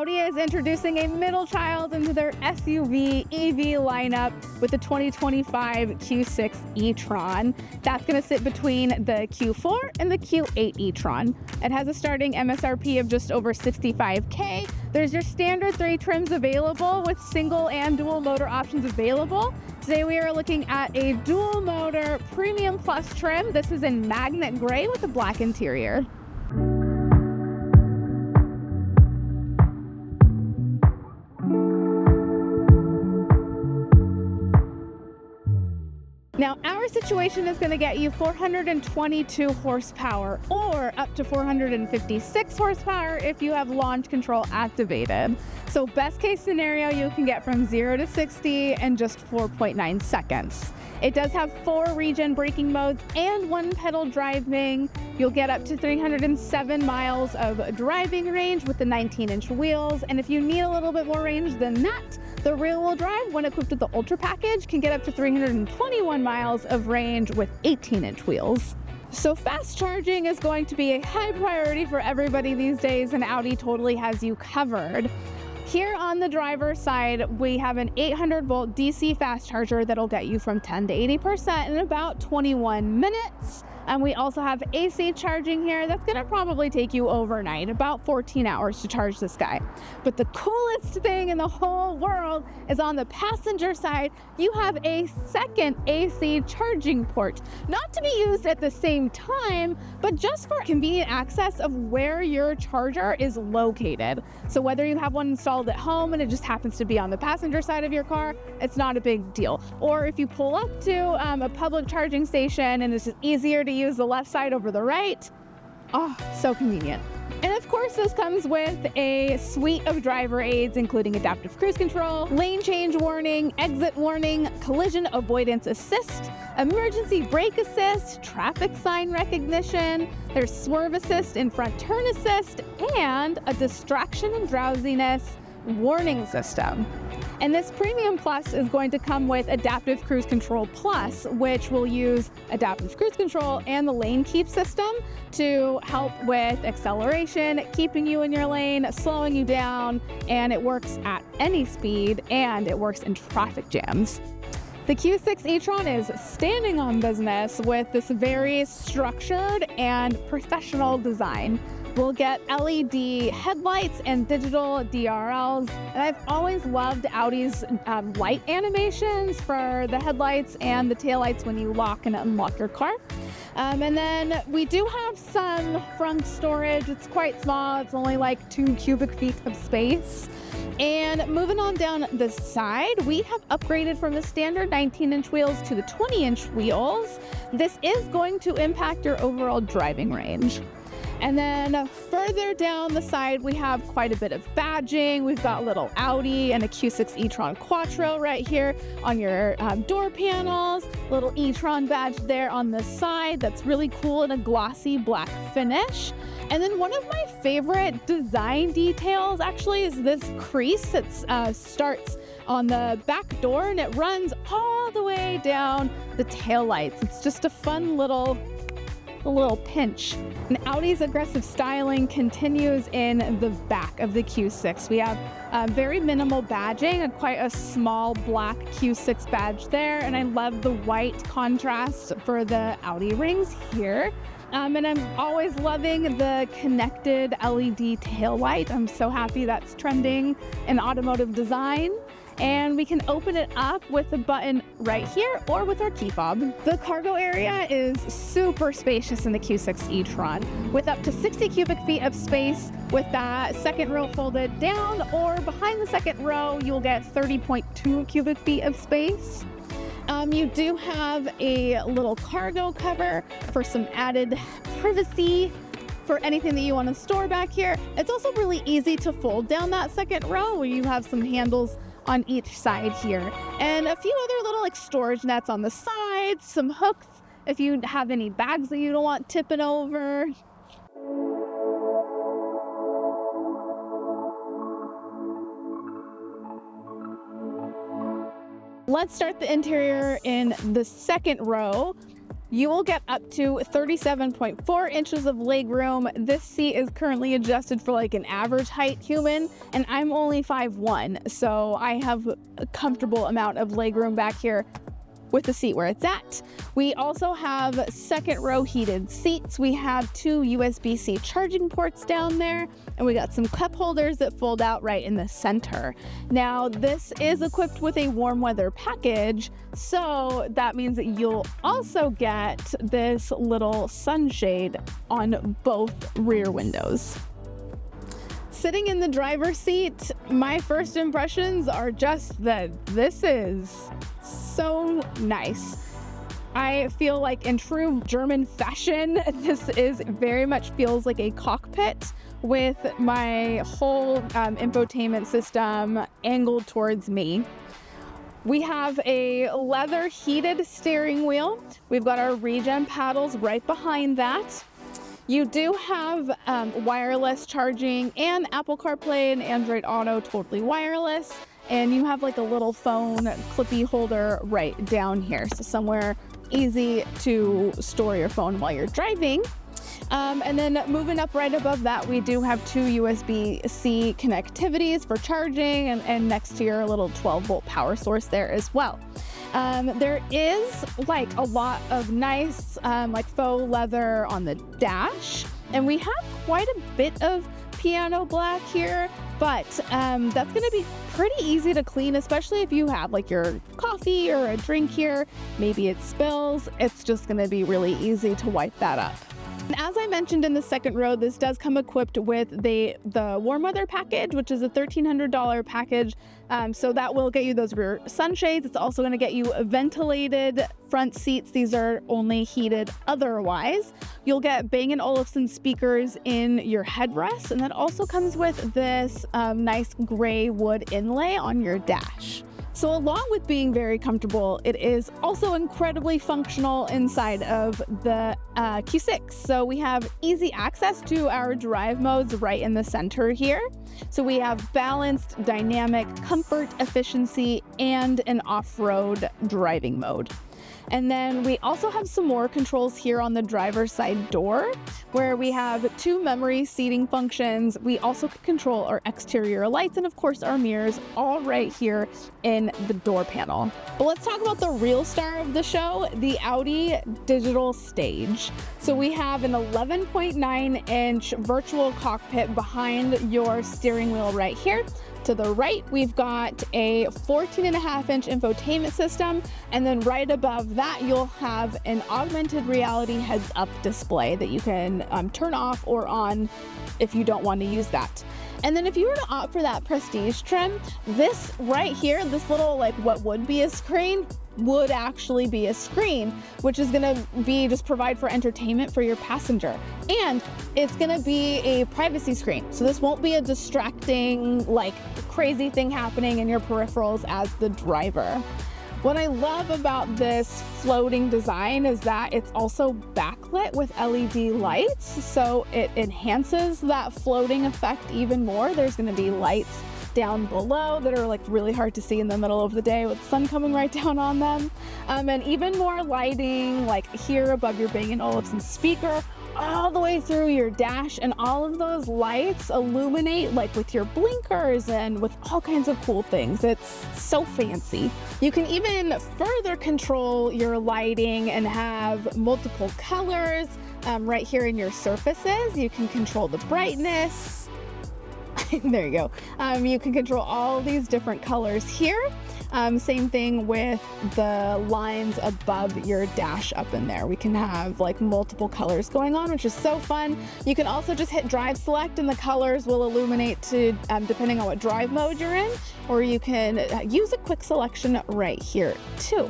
Audi is introducing a middle child into their SUV EV lineup with the 2025 Q6 E-TRON. That's going to sit between the Q4 and the Q8 E-TRON. It has a starting MSRP of just over $65K. There's your standard 3 trims available with single and dual motor options available. Today we are looking at a dual motor Premium Plus trim. This is in magnet gray with a black interior. Now, our situation is going to get you 422 horsepower or up to 456 horsepower if you have launch control activated. So best case scenario, you can get from 0 to 60 in just 4.9 seconds. It does have 4 regen braking modes and 1 pedal driving. You'll get up to 307 miles of driving range with the 19-inch wheels. And if you need a little bit more range than that, the rear-wheel drive, when equipped with the Ultra package, can get up to 321 miles of range with 18-inch wheels. So fast charging is going to be a high priority for everybody these days, and Audi totally has you covered. Here on the driver's side, we have an 800-volt DC fast charger that'll get you from 10 to 80% in about 21 minutes. And we also have AC charging here. That's gonna probably take you overnight, about 14 hours to charge this guy. But the coolest thing in the whole world is on the passenger side, you have a second AC charging port. Not to be used at the same time, but just for convenient access of where your charger is located. So whether you have one installed at home and it just happens to be on the passenger side of your car, it's not a big deal. Or if you pull up to a public charging station and it's just easier to use the left side over the right. Oh, so convenient. And of course, this comes with a suite of driver aids, including adaptive cruise control, lane change warning, exit warning, collision avoidance assist, emergency brake assist, traffic sign recognition, there's swerve assist and front turn assist, and a distraction and drowsiness warning system. And this Premium Plus is going to come with Adaptive Cruise Control Plus, which will use adaptive cruise control and the lane keep system to help with acceleration, keeping you in your lane, slowing you down, and it works at any speed, and it works in traffic jams. The Q6 e-tron is standing on business with this very structured and professional design. We'll get LED headlights and digital DRLs, and I've always loved Audi's light animations for the headlights and the taillights when you lock and unlock your car. And then we do have some front storage. It's quite small. It's only like 2 cubic feet of space. And moving on down the side, we have upgraded from the standard 19-inch wheels to the 20-inch wheels. This is going to impact your overall driving range. And then further down the side, we have quite a bit of badging. We've got little Audi and a Q6 e-tron Quattro right here on your door panels. Little e-tron badge there on the side. That's really cool in a glossy black finish. And then one of my favorite design details actually is this crease that starts on the back door and it runs all the way down the taillights. It's just a fun little pinch. And Audi's aggressive styling continues in the back of the Q6. We have very minimal badging and quite a small black Q6 badge there. And I love the white contrast for the Audi rings here. And I'm always loving the connected LED taillight. I'm so happy that's trending in automotive design. And we can open it up with a button right here or with our key fob. The cargo area is super spacious in the Q6 e-tron with up to 60 cubic feet of space with that second row folded down, or behind the second row, you'll get 30.2 cubic feet of space. You do have a little cargo cover for some added privacy for anything that you want to store back here. It's also really easy to fold down that second row where you have some handles on each side here, and a few other little like storage nets on the sides, some hooks if you have any bags that you don't want tipping over. Let's start the interior in the second row. You will get up to 37.4 inches of legroom. This seat is currently adjusted for like an average height human, and I'm only 5'1", so I have a comfortable amount of legroom back here with the seat where it's at. We also have second row heated seats. We have 2 USB-C charging ports down there, and we got some cup holders that fold out right in the center. Now, this is equipped with a warm weather package, so that means that you'll also get this little sunshade on both rear windows. Sitting in the driver's seat, my first impressions are just that this is so nice. I feel like in true German fashion, this is very much feels like a cockpit with my whole infotainment system angled towards me. We have a leather heated steering wheel. We've got our regen paddles right behind that. You do have wireless charging and Apple CarPlay and Android Auto totally wireless. And you have like a little phone clippy holder right down here. So somewhere easy to store your phone while you're driving. And then moving up right above that, we do have 2 USB-C connectivities for charging and next to your little 12-volt power source there as well. There is like a lot of nice like faux leather on the dash, and we have quite a bit of piano black here, but that's going to be pretty easy to clean, especially if you have like your coffee or a drink here. Maybe it spills. It's just going to be really easy to wipe that up. And as I mentioned in the second row, this does come equipped with the warm weather package, which is a $1,300 package. So that will get you those rear sunshades. It's also going to get you ventilated front seats. These are only heated otherwise. You'll get Bang & Olufsen speakers in your headrest, and that also comes with this nice gray wood inlay on your dash. So along with being very comfortable, it is also incredibly functional inside of the Q6. So we have easy access to our drive modes right in the center here. So we have balanced, dynamic, comfort, efficiency, and an off-road driving mode. And then we also have some more controls here on the driver's side door, where we have 2 memory seating functions. We also can control our exterior lights and of course our mirrors all right here in the door panel. But let's talk about the real star of the show, the Audi digital stage. So we have an 11.9-inch virtual cockpit behind your steering wheel right here. To the right, we've got a 14.5-inch infotainment system, and then right above that, you'll have an augmented reality heads-up display that you can turn off or on if you don't want to use that. And then if you were to opt for that prestige trim, this right here, this little like what would be a screen, would actually be a screen, which is gonna be just provide for entertainment for your passenger. And it's gonna be a privacy screen. So this won't be a distracting, like crazy thing happening in your peripherals as the driver. What I love about this floating design is that it's also backlit with LED lights, so it enhances that floating effect even more. There's gonna be lights down below that are like really hard to see in the middle of the day with the sun coming right down on them. And even more lighting like here above your Bang & Olufsen speaker, all the way through your dash, and all of those lights illuminate like with your blinkers and with all kinds of cool things. It's so fancy. You can even further control your lighting and have multiple colors right here in your surfaces. You can control the brightness. There you go. You can control all these different colors here. Same thing with the lines above your dash up in there. We can have like multiple colors going on, which is so fun. You can also just hit drive select and the colors will illuminate to depending on what drive mode you're in, or you can use a quick selection right here too.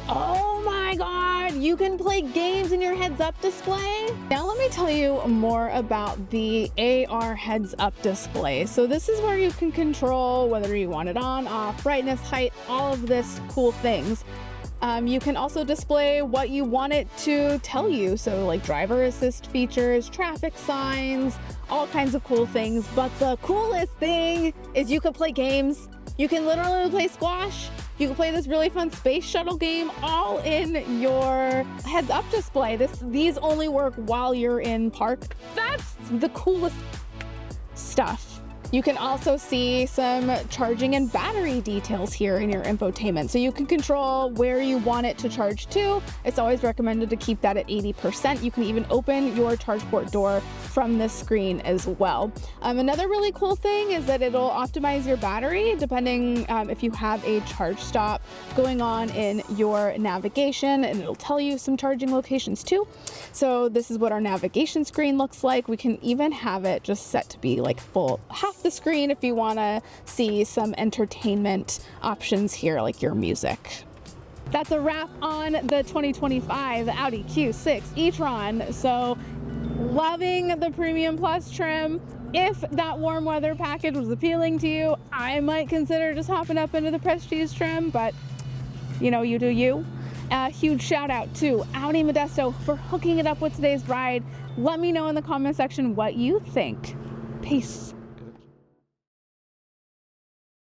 Oh my God, you can play games in your heads-up display? Now let me tell you more about the AR heads-up display. So this is where you can control whether you want it on, off, brightness, height, all of this cool things. You can also display what you want it to tell you. So like driver assist features, traffic signs, all kinds of cool things. But the coolest thing is you can play games. You can literally play squash. You can play this really fun space shuttle game all in your heads-up display. These only work while you're in park. That's the coolest stuff. You can also see some charging and battery details here in your infotainment. So you can control where you want it to charge to. It's always recommended to keep that at 80%. You can even open your charge port door from this screen as well. Another really cool thing is that it'll optimize your battery depending if you have a charge stop going on in your navigation, and it'll tell you some charging locations too. So this is what our navigation screen looks like. We can even have it just set to be like full, half the screen if you want to see some entertainment options here, like your music. That's a wrap on the 2025 Audi Q6 e-tron. So loving the Premium Plus trim. If that warm weather package was appealing to you, I might consider just hopping up into the Prestige trim, but you know, you do you. A huge shout out to Audi Modesto for hooking it up with today's ride. Let me know in the comment section what you think. Peace.